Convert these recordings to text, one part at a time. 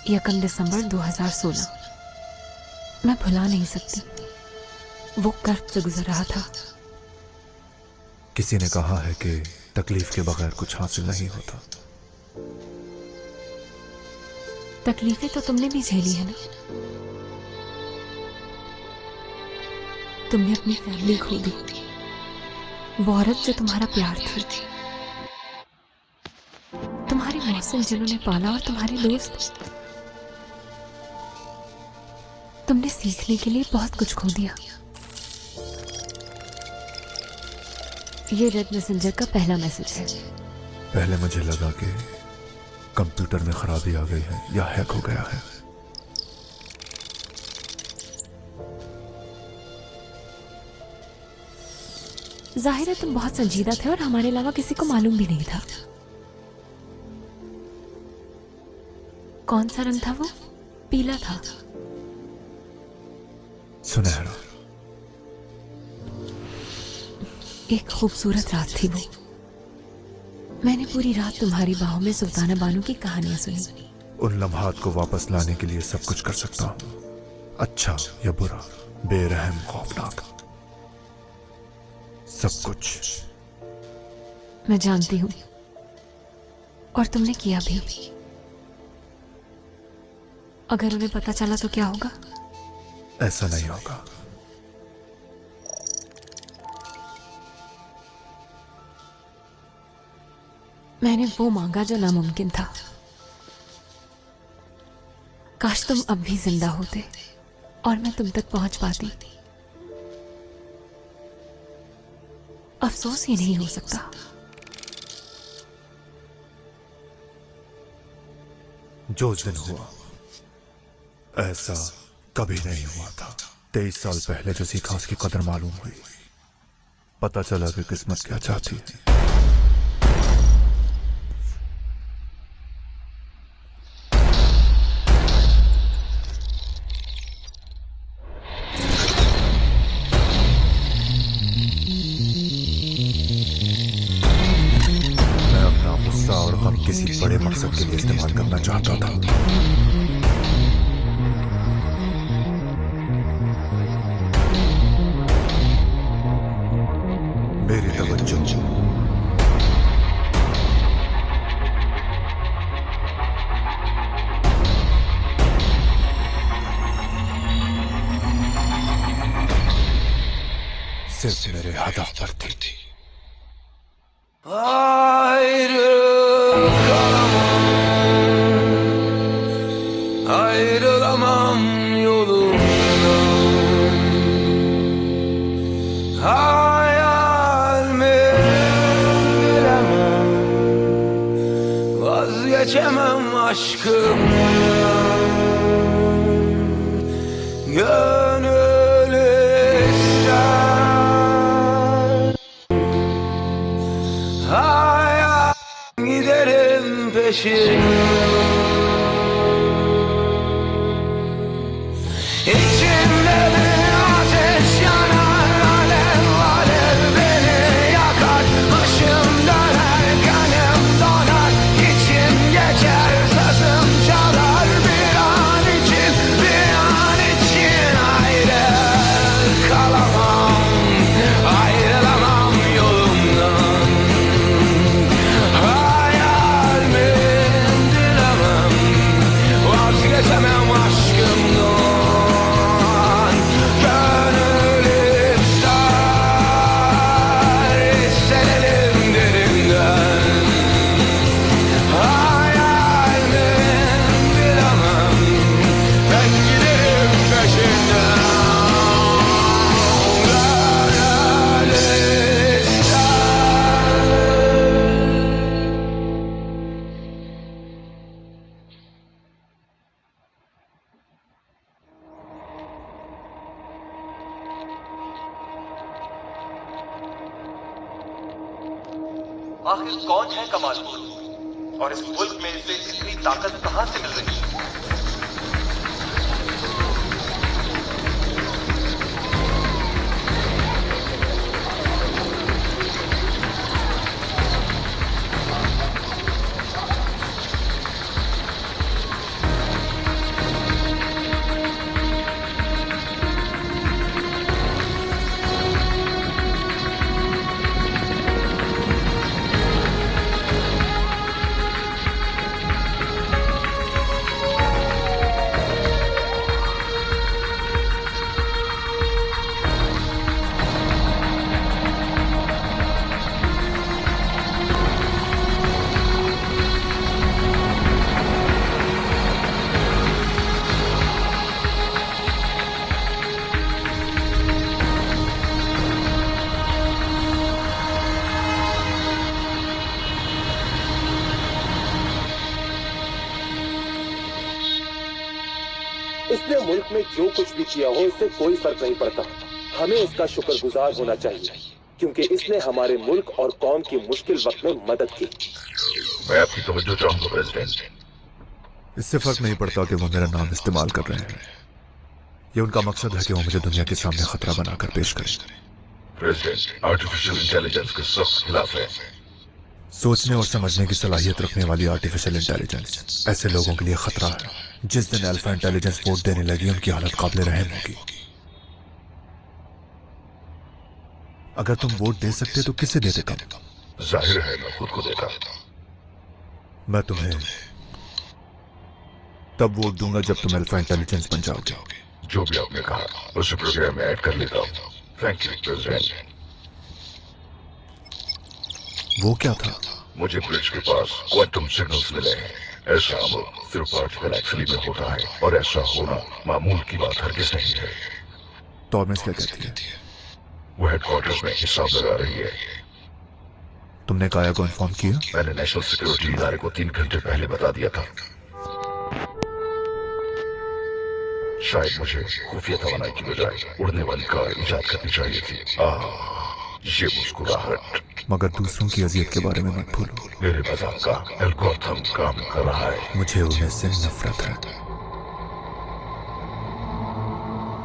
1 दिसंबर 2016। मैं भुला नहीं सकती, वो कर्ज से गुजर रहा था। किसी ने कहा है कि तकलीफ के बगैर कुछ हासिल नहीं होता। तकलीफें तो तुमने भी झेली है ना। तुमने अपनी फैमिली खो दी, वो औरत जो तुम्हारा प्यार थी, तुम्हारे मौसम जिन्होंने पाला, और तुम्हारे दोस्त। तुमने सीखने के लिए बहुत कुछ खो दिया। ये रेड मैसेंजर का पहला मैसेज है। पहले मुझे लगा कि कंप्यूटर में खराबी आ गई है या हैक हो गया है। जाहिर है तुम बहुत संजीदा थे और हमारे अलावा किसी को मालूम भी नहीं था। कौन सा रंग था वो? पीला था। सुनहरा। एक खूबसूरत रात थी वो। मैंने पूरी रात तुम्हारी बाहों में सुल्ताना बानो की कहानियां सुनी। उन लम्हात को वापस लाने के लिए सब कुछ कर सकता हूँ, अच्छा या बुरा, बेरहम, खौफनाक, सब कुछ। मैं जानती हूँ, और तुमने किया भी। अगर उन्हें पता चला तो क्या होगा? ऐसा नहीं होगा। मैंने वो मांगा जो नामुमकिन था। काश तुम अब भी जिंदा होते और मैं तुम तक पहुंच पाती। अफसोस ये नहीं हो सकता। जो उस दिन हुआ ऐसा कभी नहीं हुआ था। 23 साल पहले जो सीखा उसकी कदर मालूम हुई। पता चला कि किस्मत क्या चाहती है। मैं अपना गुस्सा और गम किसी बड़े मकसद के लिए इस्तेमाल करना चाहता था। मेरी तवज्जो सिर्फ मेरे हदफ पर थी। Ayrılamam yolundan, hayal mi bilemem, vazgeçemem aşkımdan. Gönül ister, hayal giderim peşinden. İçimde bir ateş yanar, alev alev beni yakar. Başım döner, kanım donar, içim geçer, sazım çalar. Bir an için ayrı kalamam, ayrılamam yolumdan. Hayal mi bilemem, vazgeçemem aşkımdan. आखिर कौन है कमालपुर और इस मुल्क में इसे इतनी ताकत कहां से मिल रही है? इसने मुल्क में जो कुछ भी किया हो इससे कोई फर्क नहीं पड़ता। हमें इसका शुक्रगुजार होना चाहिए क्योंकि इसने हमारे मुल्क और कौम की मुश्किल वक्त में मदद की। मैं आपकी तवज्जो चाहूंगा प्रेसिडेंट। इससे फर्क नहीं पड़ता कि वो मेरा नाम इस्तेमाल कर रहे हैं। ये उनका मकसद है कि वो मुझे दुनिया के सामने खतरा बनाकर पेश करें। प्रेसिडेंट आर्टिफिशियल इंटेलिजेंस के सख्त खिलाफ है। सोचने और समझने की सलाहियत रखने वाली आर्टिफिशियल इंटेलिजेंस ऐसे लोगों के लिए खतरा है। जिस दिन अल्फा इंटेलिजेंस वोट देने लगी उनकी हालत काबिल रहम होगी। अगर तुम वोट दे सकते तो किसे देते कम? जाहिर है मैं खुद को देता। मैं तुम्हें तब वोट दूंगा जब तुम अल्फा इंटेलिजेंस बन जाओगे। जो भी आपने कहा उसे प्रोग्राम में ऐड कर लेता हूँ। Thank you president. वो क्या था? मुझे ब्रिज के पास क्वांटम सिग्नल्स मिले हैं। ऐसा अमल सिर्फ पार्टिकल एक्चुअली में होता है और ऐसा होना मामूल की बात हरगिज नहीं है। टॉर्मेंस क्या कहती है? वो हेडक्वार्टर्स में हिसाब लगा रही है। तुमने काया को इन्फॉर्म किया? मैंने नेशनल सिक्योरिटी इदारे को 3 घंटे पहले बता दिया था। शायद मुझे खुफिया तवानाई की बजाय उड़ने वाली कार इजाद करनी चाहिए थी। ये मुस्कुराहट। मगर दूसरों की अजियत के बारे में मत भूलो। मेरे मजाक का एल्गोरिथम काम कर रहा है। मुझे उन्हें से नफरत है।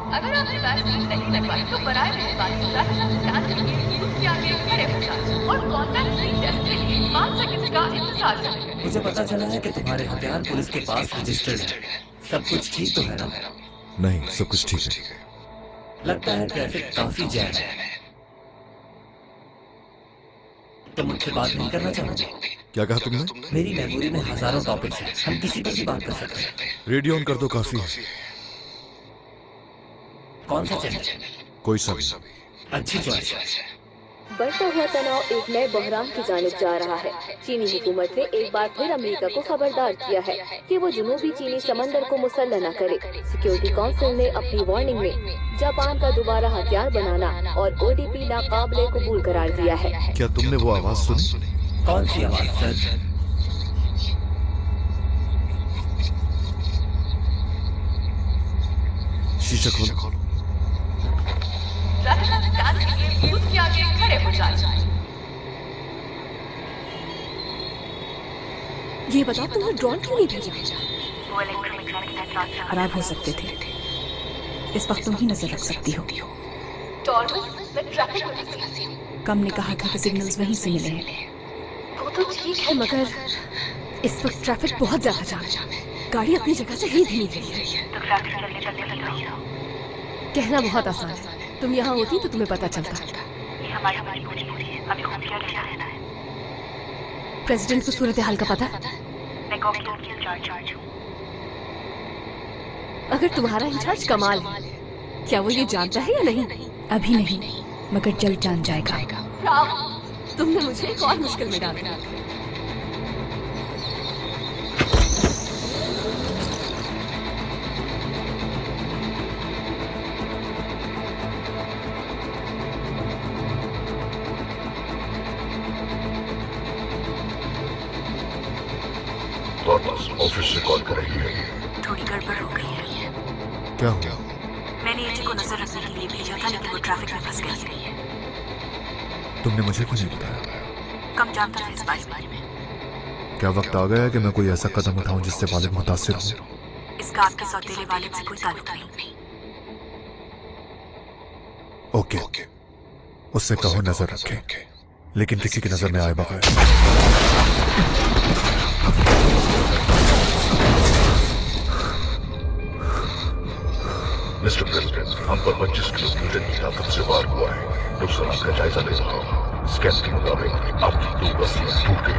अगर आपने वैक्सीन नहीं लगवाई तो बराए मेहरबानी वैक्सीन स्कैन करिए, उसके आगे खड़े हो जाएं और कॉन्टैक्ट फ्री टेस्ट के लिए 5 सेकंड का इंतजार करें। मुझे पता चला है कि तुम्हारे हथियार पुलिस के पास रजिस्टर्ड है। सब कुछ ठीक तो है ना? नहीं, सब कुछ ठीक है। लगता है ट्रैफिक काफी जैम है। तुम मुझसे बात नहीं करना चाहोगे? क्या कहा तुमने? मेरी मेमोरी में हजारों टॉपिक्स हैं, हम किसी पर भी बात कर सकते हैं। रेडियो ऑन कर दो, काफी है। कौन सा चैनल? कोई सा भी। अच्छी चॉइस है। बढ़ता हुआ तनाव एक नए बहरान की जानिब जा रहा है। चीनी हुकूमत ने एक बार फिर अमेरिका को खबरदार किया है कि वो जनूबी चीनी समंदर को मुसल्लह न करे। सिक्योरिटी काउंसिल ने अपनी वार्निंग में जापान का दोबारा हथियार बनाना और ODP नाकाबिले कबूल करार दिया है। क्या तुमने वो आवाज सुनी? कौन सी आवाज सर? शीशा खोलो। वैक्सीन स्कैन करिए, उसके आगे खड़े हो जाएं। ये बताओ तुम्हें ड्रोन क्यों नहीं भेजा? खराब हो सकते थे। इस वक्त तुम ही नजर रख सकती हो। टॉर्मेंस में ट्रैफिक पुलिस कम ने कहा था कि सिग्नल्स वहीं से मिले हैं। वो तो ठीक है मगर इस वक्त ट्रैफिक बहुत ज्यादा जाम है। गाड़ी अपनी जगह से हिल भी नहीं रही है। कहना बहुत आसान है। तुम यहाँ होती तो तुम्हें पता चलता। प्रेसिडेंट को सूरत हाल का पता? अगर तुम्हारा इंचार्ज कमाल है, क्या वो ये जानता है या नहीं? अभी नहीं, मगर जल्द जान जाएगा। तुमने मुझे एक और मुश्किल में डाल दिया। ऑफिस से कॉल कर रही है। थोड़ी गड़बड़ हो गई है। क्या हुआ? मैंने एजी को नजर रखने के लिए भेजा था लेकिन वो ट्रैफिक में फंस गई है। तुमने मुझे क्यों नहीं बताया? कम जानता है इस बारे में। क्या वक्त आ गया है कि मैं कोई ऐसा कदम उठाऊं जिससे वालिद मुतासिर हो? इसका आपके सौतेले वालिद से कोई ताल्लुक नहीं। ओके, उससे कहो नजर रखे, लेकिन किसी की नजर में आए बगैर। मिस्टर प्रेसिडेंट, हम पर 25 किलो न्यूटन की ताकत से वार हुआ है। नुकसान का जायजा ले रहा हूँ। स्कैन के मुताबिक आपकी 2 बस्तियां टूट गई।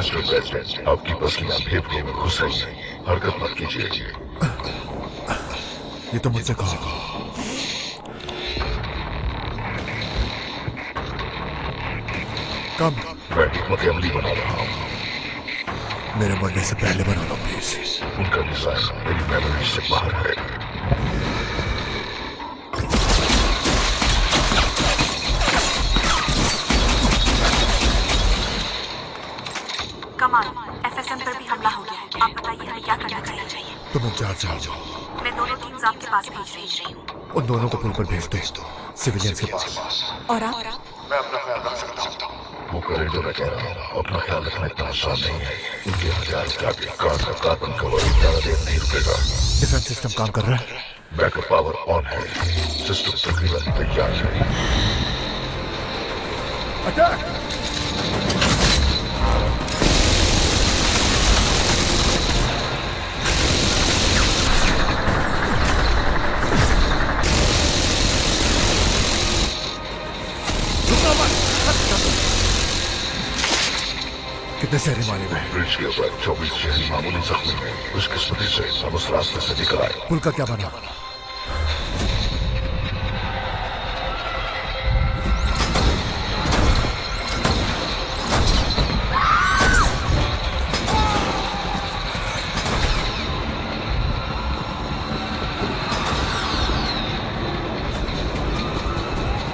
मिस्टर प्रेसिडेंट, आपकी पसलियां फेफड़ों में घुस रही हैं। हरकत मत कीजिए। ये तो मुझसे कहा। कम। मैं हिकमत अमली बना रहा हूँ। मेरे मरने से पहले बना लो प्लीज। उनका डिजाइन मेरी मेमोरी से बाहर है। कमाल, एफएसएम पर भी हमला हो गया है। आप बताइए हमें क्या करना चाहिए? तुम इंचार्ज जाओ। मैं दोनों टीम्स आपके पास भेज रही हूँ। उन दोनों को पुल पर भेज दो, सिविलियंस के पास। और आप? मैं अपना ख्याल रख सकता हूँ। वो करे जो मैं कह रहा हूँ। अपना ख्याल रखना इतना आसान नहीं है। इनके हथियार का कार्बन कवर ज्यादा देर नहीं रुकेगा। डिफेंस सिस्टम काम कर रहा है। बैकअप पावर ऑन है। सिस्टम तकरीबन तैयार है। अटैक! कितने शहरी मारे गए? ब्रिज के ऊपर 24 शहरी मामूली जख्मी हैं। खुशकिस्मती से हम उस रास्ते से निकल आए। पुल का क्या बना?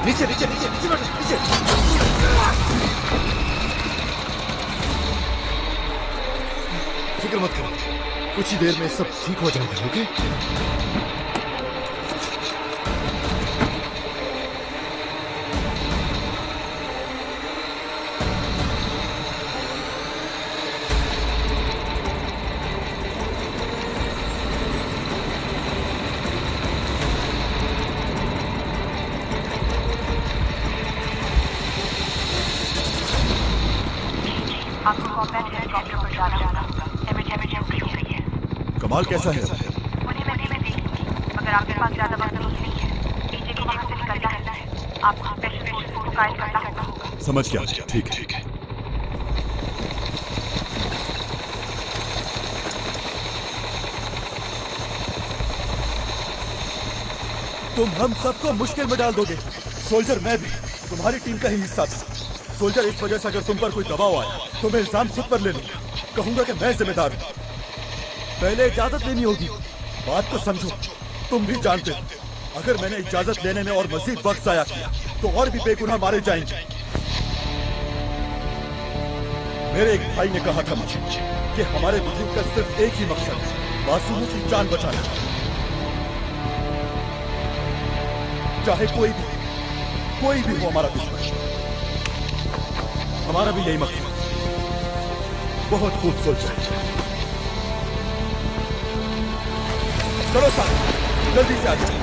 नीचे नीचे नीचे नीचे बैठो, नीचे। फिक्र मत करो, कुछ ही देर में सब ठीक हो जाएगा। ओके? आपको कॉम्बैट हेलीकॉप्टर पर जाना होगा। इमरजेंसी हो गई है। कमाल कैसा है? मुझे मैं देखी, मगर आपके पास ज्यादा वक्त नहीं है। डीजे को वहां से निकलना है। आपको स्पेशल फोर्सेस को कायल करना होगा। समझ गया। ठीक है। तुम हम सबको मुश्किल में डाल दोगे। सोल्जर, मैं भी तुम्हारी टीम का ही हिस्सा था। सोल्जर, इस वजह से अगर तुम पर कोई दबाव आया तो मैं इल्जाम खुद पर ले लूंगा। कहूंगा कि मैं जिम्मेदार हूं। पहले इजाजत लेनी होगी। बात को समझो। तुम भी जानते हो, अगर मैंने इजाजत लेने में और मजीद वक्त जाया किया तो और भी बेगुनाह मारे जाएंगे। मेरे एक भाई ने कहा था मुझे कि हमारे वजूद का सिर्फ एक ही मकसद है, मासूमों की जान बचाना। चाहे कोई भी हो हमारा दुश्मन, हमारा भी यही मकसद। बहुत खूब सोचा। चलो साहब, जल्दी से आ जाओ।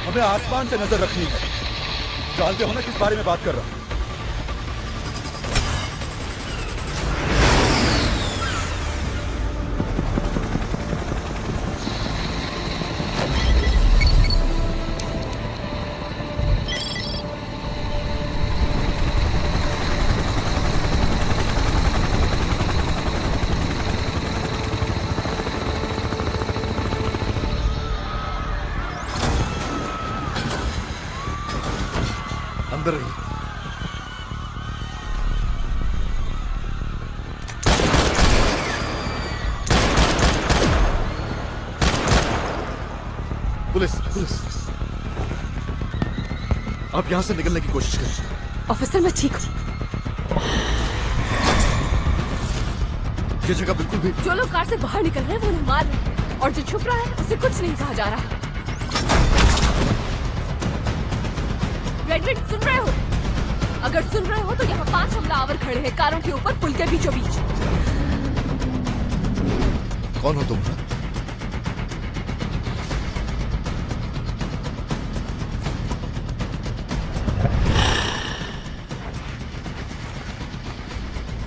हमें आसमान से नजर रखनी है। जानते हो ना किस बारे में बात कर रहा हूं? अंदर रहिए। पुलिस, आप यहां से निकलने की कोशिश करें। ऑफिसर, मैं ठीक हूँ। ये जगह बिल्कुल भी। जो लोग कार से बाहर निकल रहे हैं वो उन्हें मार रहे हैं, और जो छुप रहा है उसे कुछ नहीं कहा जा रहा। रेड, सुन रहे हो? अगर सुन रहे हो तो यहाँ 5 हमलावर खड़े हैं कारों के ऊपर, पुल के बीचों बीच। कौन हो तुम?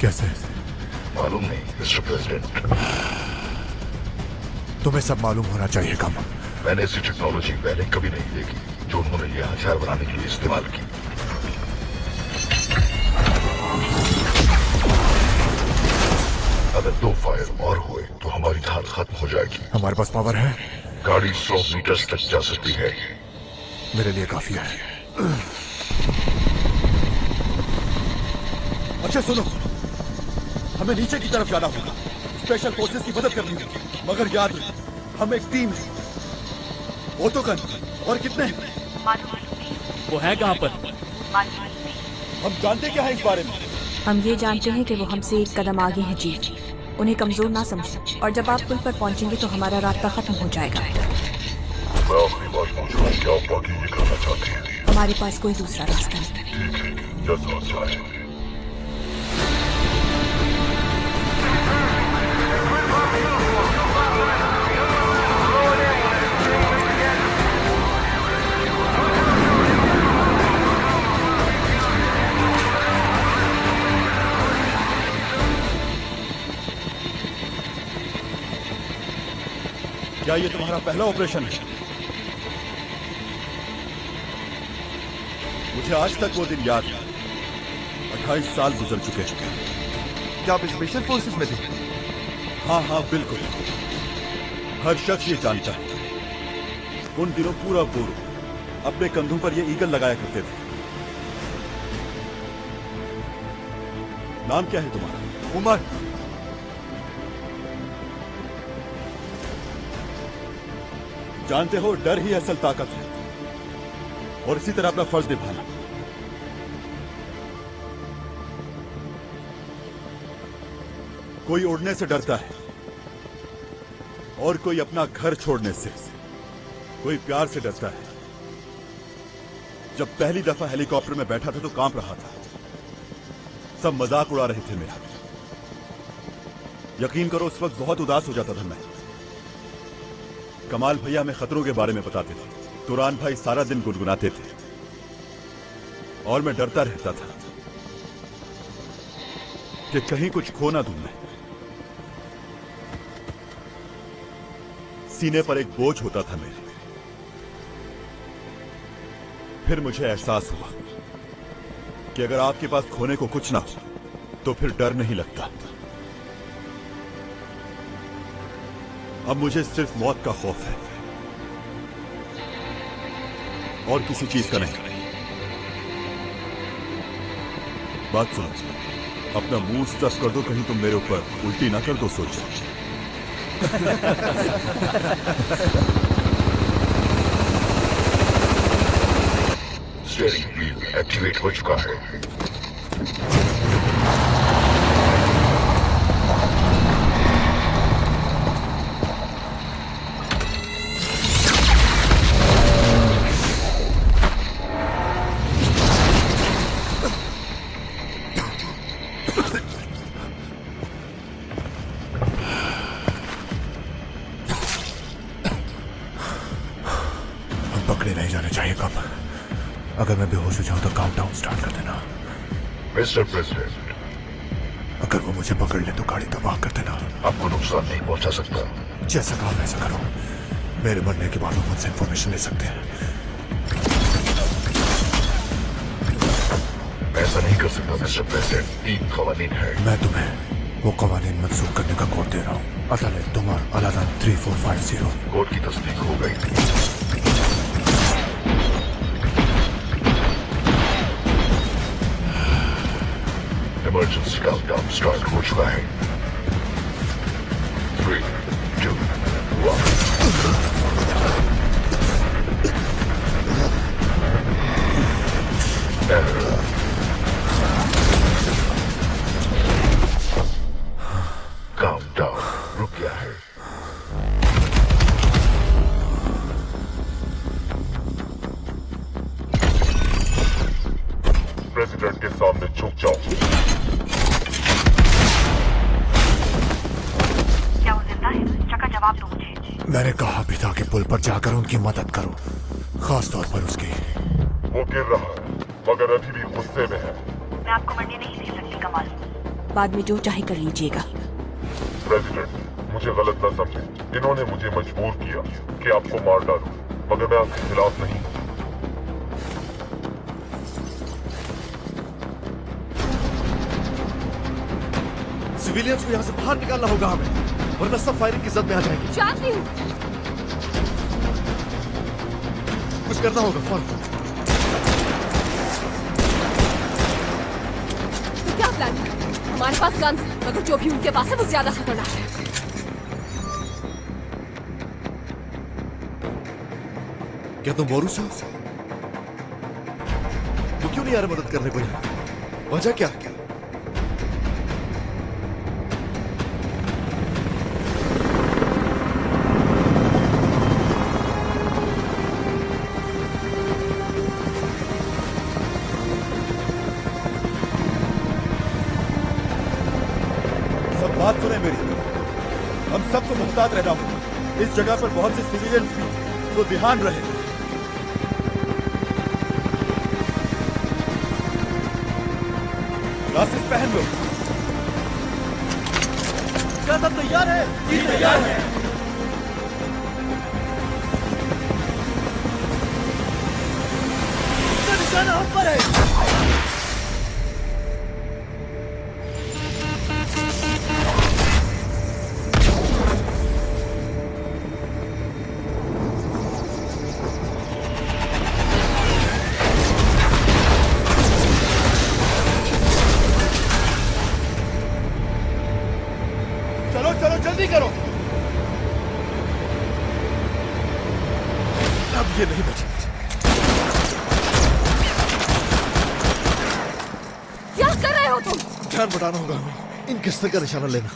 कैसे? मालूम नहीं मिस्टर प्रेसिडेंट। तुम्हें सब मालूम होना चाहिए कम। मैंने ऐसी टेक्नोलॉजी पहले कभी नहीं देखी जो उन्होंने ये हथियार बनाने के लिए इस्तेमाल की। अगर 2 फायर और हुए तो हमारी धार खत्म हो जाएगी। हमारे पास पावर है। गाड़ी 100 मीटर तक जा सकती है। मेरे लिए काफी है। अच्छा सुनो, हमें नीचे की तरफ जाना होगा, स्पेशल फोर्सेस की मदद करनी होगी, मगर याद रहे हम एक टीम है। वो तो कर और कितने हैं? वो है कहाँ पर? हम जानते क्या है इस बारे में? हम ये जानते हैं कि वो हमसे एक कदम आगे हैं चीफ। उन्हें कमजोर ना समझो, और जब आप पुल पर पहुंचेंगे तो हमारा रास्ता खत्म हो जाएगा। मैं आखिरी बार पूछ रहा हूँ, क्या आप बाकी ये करना चाहते हैं? हमारे पास कोई दूसरा रास्ता नहीं। ठीक है, जल्द आ जाए। क्या ये तुम्हारा पहला ऑपरेशन है? मुझे आज तक वो दिन याद है। 28 साल गुजर चुके हैं। क्या आप स्पेशल फोर्सेस में थे? हाँ हाँ बिल्कुल, हर शख्स ये जानता है। उन दिनों पूरा पूर्व अपने कंधों पर ये ईगल लगाया करते थे। नाम क्या है तुम्हारा? उमर। जानते हो, डर ही असल ताकत है, और इसी तरह अपना फर्ज निभाना। कोई उड़ने से डरता है, और कोई अपना घर छोड़ने से, कोई प्यार से डरता है। जब पहली दफा हेलीकॉप्टर में बैठा था तो कांप रहा था। सब मजाक उड़ा रहे थे मेरा। यकीन करो, उस वक्त बहुत उदास हो जाता था मैं। कमाल भैया हमें खतरों के बारे में बताते थे, तुरान भाई सारा दिन गुनगुनाते थे, और मैं डरता रहता था कि कहीं कुछ खो ना दूं मैं। सीने पर एक बोझ होता था मेरे। फिर मुझे एहसास हुआ कि अगर आपके पास खोने को कुछ ना हो तो फिर डर नहीं लगता। अब मुझे सिर्फ मौत का खौफ है, और किसी चीज का नहीं। बात सुनो, अपना मुंह सफ कर दो, कहीं तुम मेरे ऊपर उल्टी ना कर दो सोचो। स्टीयरिंग व्हील एक्टिवेट हो चुका है। पकड़े नहीं जाने चाहिए कम। अगर मैं बेहोश हो जाऊं तो काउंटडाउन स्टार्ट कर देना। मिस्टर प्रेसिडेंट, अगर वो मुझे पकड़ ले तो गाड़ी तबाह कर देना। आपको नुकसान नहीं पहुंचा सकता। जैसा कहा वैसा करो। मेरे मरने के बाद वो मुझसे इंफॉर्मेशन ले सकते हैं। ऐसा नहीं कर सकता मिस्टर प्रेसिडेंट, 3 कवानीन है। मैं तुम्हें वो कवानीन मंसूख करने का कोड दे रहा हूँ। अदालत तुम्हारा अलादन 3450। कोड की तस्दीक हो गई। इमरजेंसी काउंटडाउन स्टार्ट हो चुका है। 3, 2, 1। काउंटडाउन रुक गया है। प्रेसिडेंट के सामने झुक जाओ। मैंने कहा भी था कि पुल पर जाकर उनकी मदद करो, खास तौर पर उसकी। वो गिर रहा है मगर अभी भी गुस्से में है। मैं आपको मरने नहीं दे सकती कमाल। बाद में जो चाहे कर लीजिएगा। प्रेसिडेंट, मुझे गलत न समझे, इन्होंने मुझे मजबूर किया कि आपको मार डालूं, मगर मैं आपके खिलाफ नहीं। सिविलियंस को यहाँ से बाहर निकालना होगा हमें, वरना सब फायरिंग की जद में आ जाएंगे। जानती हूँ। कुछ करना होगा फौरन। तो क्या प्लान है? हमारे पास गन्स, मगर जो भी उनके पास है वो ज्यादा खतरनाक है। क्या तुम बोरूस हो? वो क्यों नहीं आ रहे मदद करने को यहाँ? वजह क्या? सब बात सुने मेरी, हम सबको मुहतात रहना होगा। इस जगह पर बहुत से सिविलियंस भी, तो ध्यान रहे। ग्लासेस पहन लो। क्या सब तैयार है? जी तैयार है। निशाना हम पर है। जल्दी करो। अब ये नहीं बचेंगे। क्या कर रहे हो तुम? ध्यान बटाना होगा हमें। इन किस्तर का निशाना लेना।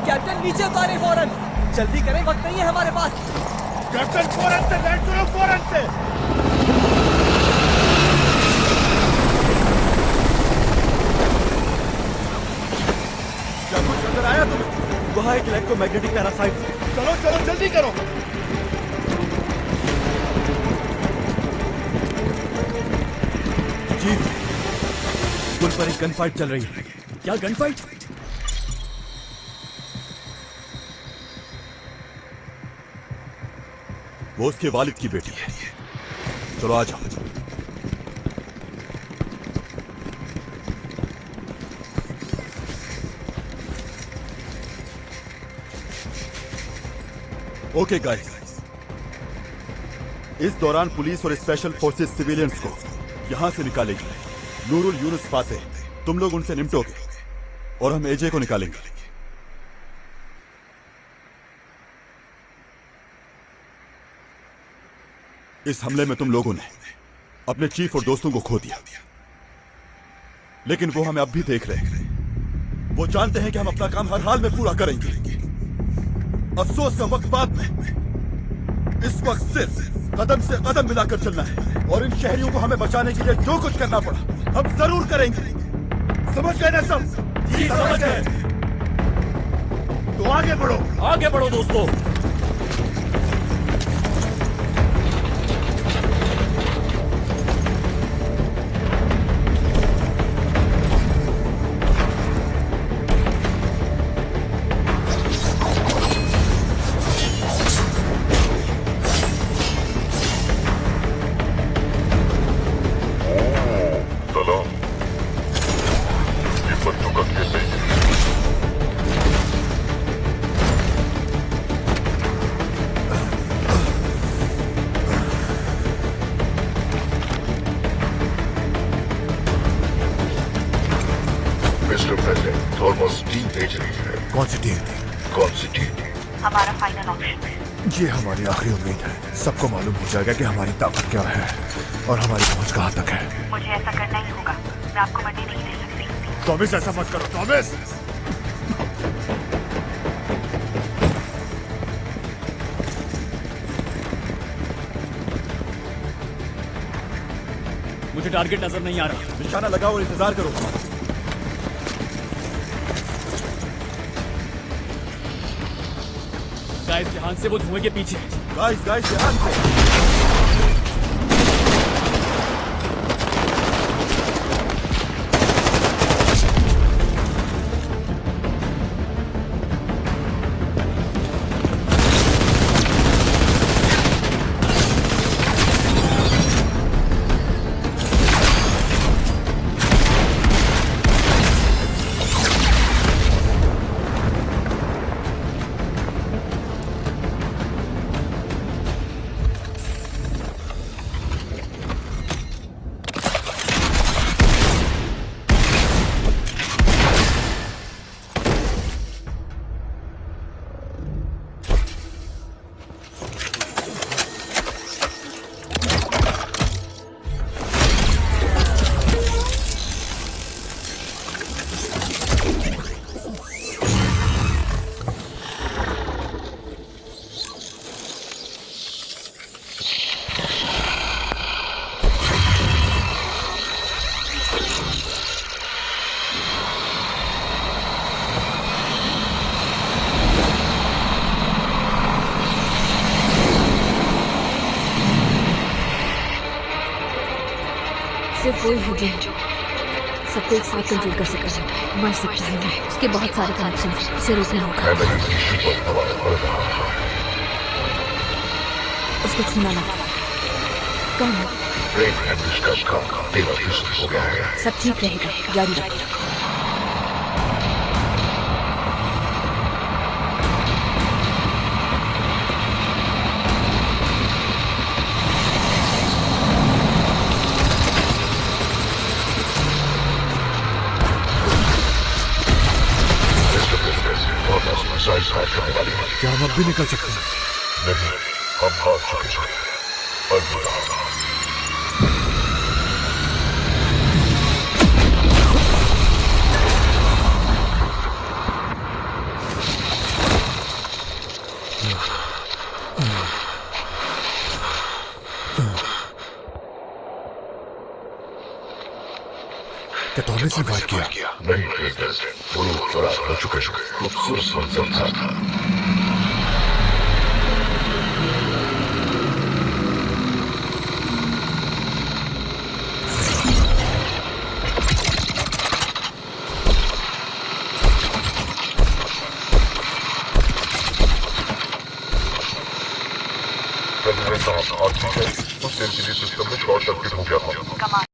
कैप्टन नीचे उतारे फौरन, जल्दी करें, वक्त नहीं है हमारे पास। कैप्टन फौरन से लैंड करो, फौरन से। क्या कुछ नजर आया तुम्हें? वहाँ एक इलेक्ट्रोमैग्नेटिक पैरासाइट। चलो चलो जल्दी करो। चीफ, पुल पर एक गन फाइट चल रही है। क्या गन फाइट? वो उसके वालिद की बेटी है। चलो आ जाओ। ओके गाइस, इस दौरान पुलिस और स्पेशल फोर्सेस सिविलियंस को यहां से निकालेंगे। नूरुल यूनुस फाते, तुम लोग उनसे निपटोगे और हम एजे को निकालेंगे। इस हमले में तुम लोगों ने अपने चीफ और दोस्तों को खो दिया, लेकिन वो हमें अब भी देख रहे हैं। वो जानते हैं कि हम अपना काम हर हाल में पूरा करेंगे। अफसोस का वक्त बाद में, इस वक्त सिर्फ कदम से कदम मिलाकर चलना है और इन शहरियों को हमें बचाने के लिए जो कुछ करना पड़ा हम जरूर करेंगे। समझ गए ना सब? जी समझ गए। तो आगे बढ़ो दोस्तों। हमारा फाइनल ऑप्शन है। ये हमारी आखिरी उम्मीद है। सबको मालूम हो जाएगा कि हमारी ताकत क्या है और हमारी पहुंच कहां तक है। मुझे ऐसा करना ही होगा। मैं आपको मरने नहीं दे सकती। टॉमिस, ऐसा मत करो टॉमिस। मुझे टारगेट नजर नहीं आ रहा। निशाना लगाओ और इंतजार करो। गाइस ध्यान से, वो धुएं के पीछे। गाइस ध्यान से। सिर्फ वही है जो सबको एक साथ कंट्रोल कर सकता है। मर सकता है वो, उसके बहुत सारे कनेक्शन हैं, उसे रोकना होगा। उसको छूना ना। कौन है? सब ठीक रहेगा, जारी रखो। क्या हम अब भी निकल सकते हैं? नहीं, हम हार चुके हैं। अलविदा। क्या तुमने इसे फायर किया? नहीं प्रेसिडेंट, वो लोग फरार हो चुके। खूबसूरत मंजर था। प्रेसिडेंट साहब, आज उस सिस्टम में शॉर्ट सर्किट हो गया था।